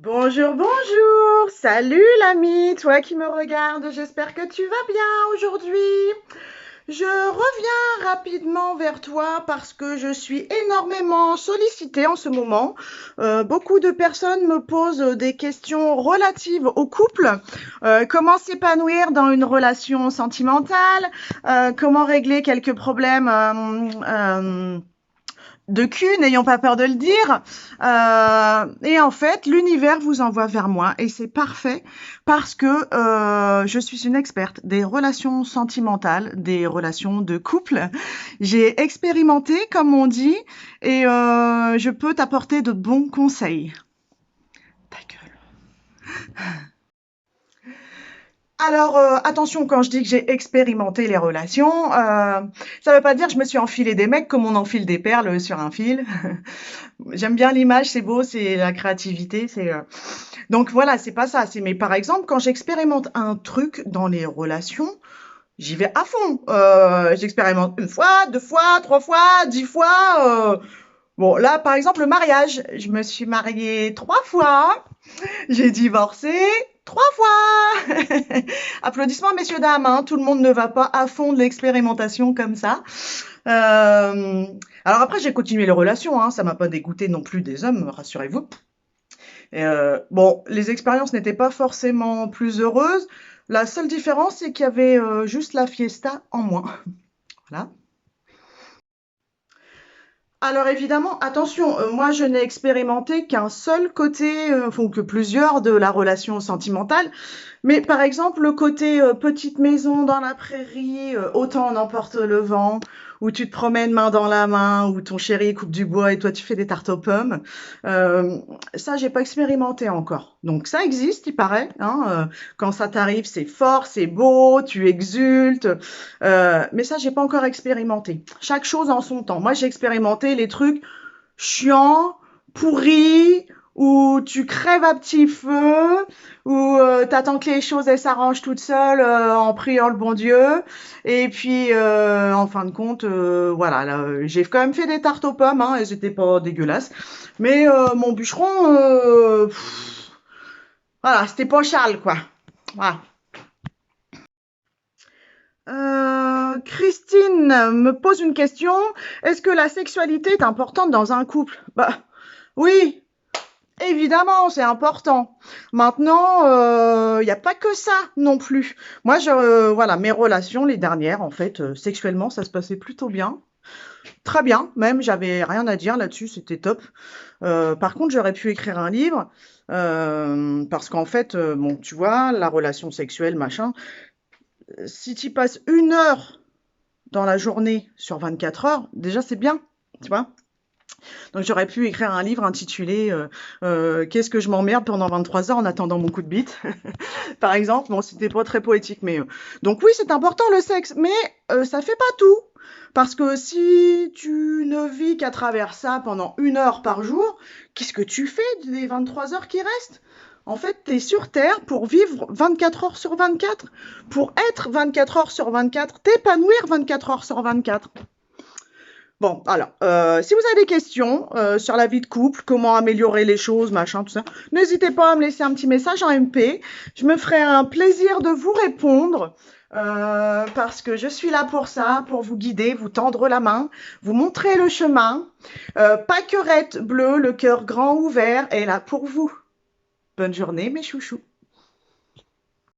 Bonjour, bonjour! Salut l'ami, toi qui me regardes, j'espère que tu vas bien aujourd'hui. Je reviens rapidement vers toi parce que je suis énormément sollicitée en ce moment. Beaucoup de personnes me posent des questions relatives au couple. Comment s'épanouir dans une relation sentimentale? Comment régler quelques problèmes de cul, n'ayons pas peur de le dire. Et en fait, l'univers vous envoie vers moi et c'est parfait parce que je suis une experte des relations sentimentales, des relations de couple. J'ai expérimenté, comme on dit, et je peux t'apporter de bons conseils. Ta gueule. Alors, attention, quand je dis que j'ai expérimenté les relations, ça veut pas dire que je me suis enfilé des mecs comme on enfile des perles sur un fil. J'aime bien l'image, c'est beau, c'est la créativité, donc voilà, c'est pas ça. Mais par exemple, quand j'expérimente un truc dans les relations, j'y vais à fond. J'expérimente une fois, deux fois, trois fois, 10 fois. Bon, là, par exemple, le mariage. Je me suis mariée 3 fois. J'ai divorcé 3 fois. Applaudissements, messieurs, dames, hein. Tout le monde ne va pas à fond de l'expérimentation comme ça. Euh, alors après, j'ai continué les relations, hein. Ça m'a pas dégoûté non plus des hommes, rassurez-vous. Bon, les expériences n'étaient pas forcément plus heureuses. La seule différence, c'est qu'il y avait juste la fiesta en moins. Voilà. Alors évidemment, attention, moi je n'ai expérimenté qu'un seul côté, enfin que plusieurs de la relation sentimentale. Mais par exemple, le côté petite maison dans la prairie, autant en emporte le vent, où tu te promènes main dans la main, où ton chéri coupe du bois et toi tu fais des tartes aux pommes, euh, ça j'ai pas expérimenté encore. Donc ça existe, il paraît. Hein, quand ça t'arrive, c'est fort, c'est beau, tu exultes. Mais ça j'ai pas encore expérimenté. Chaque chose en son temps. Moi j'ai expérimenté les trucs chiants, pourris, où tu crèves à petit feu, où t'attends que les choses elles s'arrangent toutes seules en priant le bon Dieu. Et puis en fin de compte, voilà, là, j'ai quand même fait des tartes aux pommes, hein, elles étaient pas dégueulasses. Mais mon bûcheron, voilà, c'était pas Charles, quoi. Voilà. Christine me pose une question. Est-ce que la sexualité est importante dans un couple? Bah oui, évidemment, c'est important. Maintenant, il n'y a pas que ça non plus. Moi, voilà, mes relations, les dernières, en fait, sexuellement, ça se passait plutôt bien. Très bien, même, j'avais rien à dire là-dessus, c'était top. Par contre, j'aurais pu écrire un livre, parce qu'en fait, bon, tu vois, la relation sexuelle, machin, si tu passes 1 heure dans la journée sur 24 heures, déjà, c'est bien, tu vois. Donc j'aurais pu écrire un livre intitulé Qu'est-ce que je m'emmerde pendant 23 heures en attendant mon coup de bite, par exemple. Bon, c'était pas très poétique, mais donc oui, c'est important le sexe, mais ça fait pas tout. Parce que si tu ne vis qu'à travers ça pendant 1 heure par jour, qu'est-ce que tu fais des 23 heures qui restent? En fait, tu es sur Terre pour vivre 24 heures sur 24, pour être 24 heures sur 24, t'épanouir 24 heures sur 24. Bon, alors, si vous avez des questions sur la vie de couple, comment améliorer les choses, machin, tout ça, n'hésitez pas à me laisser un petit message en MP. Je me ferai un plaisir de vous répondre parce que je suis là pour ça, pour vous guider, vous tendre la main, vous montrer le chemin. Pâquerette bleue, le cœur grand ouvert est là pour vous. Bonne journée, mes chouchous.